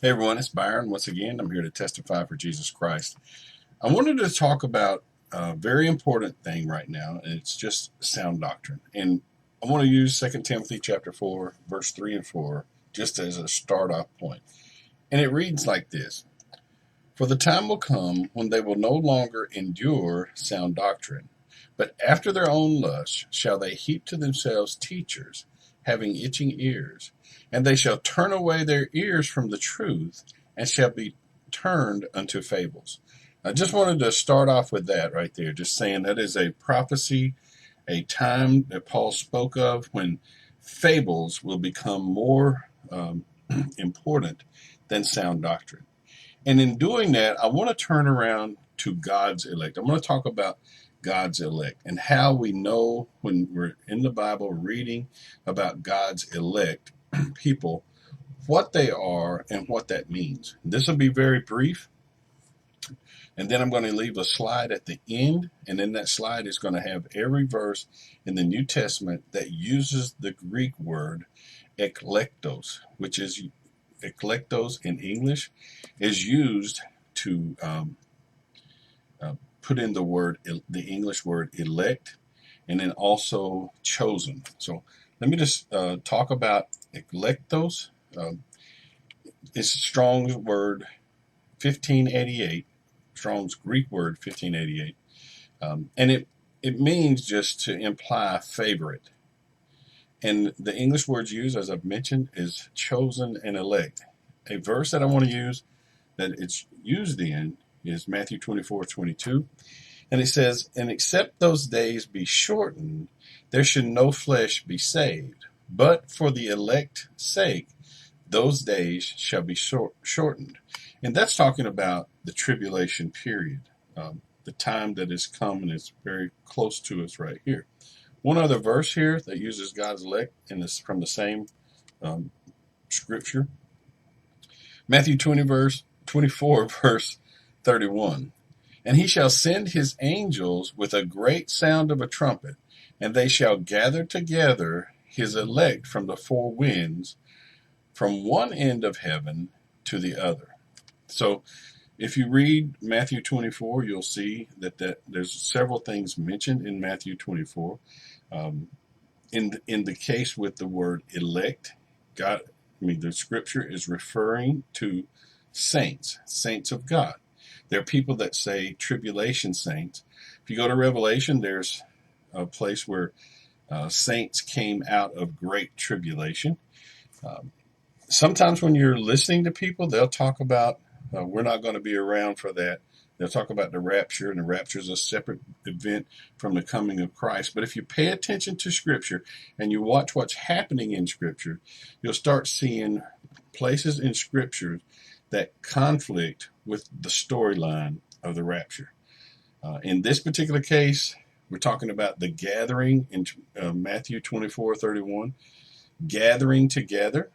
Hey everyone, it's Byron. Once again, I'm here to testify for Jesus Christ. I wanted to talk about a very important thing right now, and it's just sound doctrine. And I want to use 2 Timothy chapter 4, verse 3 and 4, just as a start off point. And it reads like this: For the time will come when they will no longer endure sound doctrine, but after their own lust shall they heap to themselves teachers, having itching ears. And they shall turn away their ears from the truth, and shall be turned unto fables. I just wanted to start off with that right there, just saying that is a prophecy, a time that Paul spoke of when fables will become more important than sound doctrine. And in doing that, I want to turn around to God's elect. I'm going to talk about God's elect and how we know when we're in the Bible reading about God's elect people, what they are and what that means. This will be very brief. And then I'm going to leave a slide at the end. And then that slide is going to have every verse in the New Testament that uses the Greek word eklektos, which is eklektos in English, is used to put in the English word elect, and then also chosen. So let me just talk about eklektos. It's Strong's word 1588, Strong's Greek word 1588, and it means just to imply favorite. And the English words used, as I've mentioned, is chosen and elect. A verse that I want to use that it's used in is Matthew 24:22. And it says, And except those days be shortened, there should no flesh be saved. But for the elect's sake, those days shall be shortened. And that's talking about the tribulation period, the time that is coming is very close to us right here. One other verse here that uses God's elect, and is from the same scripture, Matthew 24, verse 31. And he shall send his angels with a great sound of a trumpet, and they shall gather together his elect from the four winds, from one end of heaven to the other. So if you read Matthew 24, you'll see that there's several things mentioned in Matthew 24. In the case with the word elect, the scripture is referring to saints of God. There are people that say tribulation saints. If you go to Revelation, there's a place where saints came out of great tribulation. Sometimes when you're listening to people, they'll talk about, we're not going to be around for that. They'll talk about the rapture, and the rapture is a separate event from the coming of Christ. But if you pay attention to Scripture and you watch what's happening in Scripture, you'll start seeing places in Scripture that conflict with the storyline of the rapture. In this particular case, we're talking about the gathering in Matthew 24:31, gathering together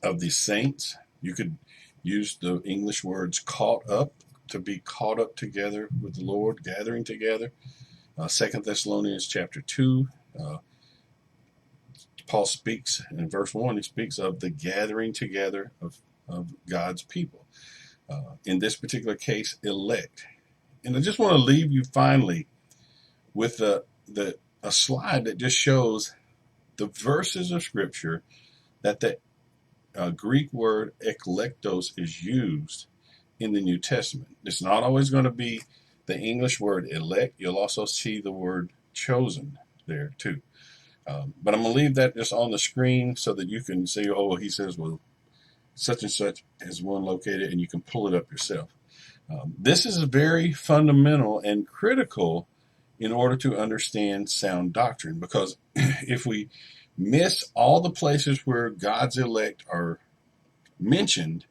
of the saints. You could use the English words caught up, to be caught up together with the Lord, gathering together. 2 Thessalonians chapter 2, Paul speaks in verse 1, he speaks of the gathering together of God's people. In this particular case, elect. And I just want to leave you finally with a slide that just shows the verses of Scripture that the Greek word eklektos is used in the New Testament. It's not always going to be the English word elect. You'll also see the word chosen there too. But I'm going to leave that just on the screen so that you can see, oh, he says, well, such and such is one located, and you can pull it up yourself. This is very fundamental and critical in order to understand sound doctrine, because if we miss all the places where God's elect are mentioned,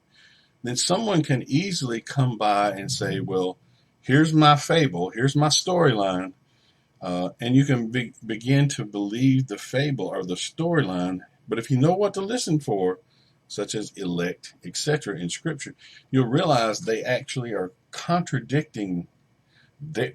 then someone can easily come by and say, well, here's my fable, here's my storyline, and you can begin to believe the fable or the storyline. But if you know what to listen for, such as elect, etc., in Scripture, you'll realize they actually are contradicting.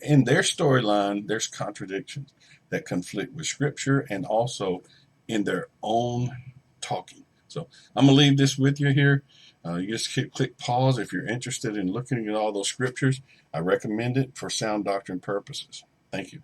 In their storyline, there's contradictions that conflict with Scripture and also in their own talking. So I'm going to leave this with you here. You just click pause if you're interested in looking at all those scriptures. I recommend it for sound doctrine purposes. Thank you.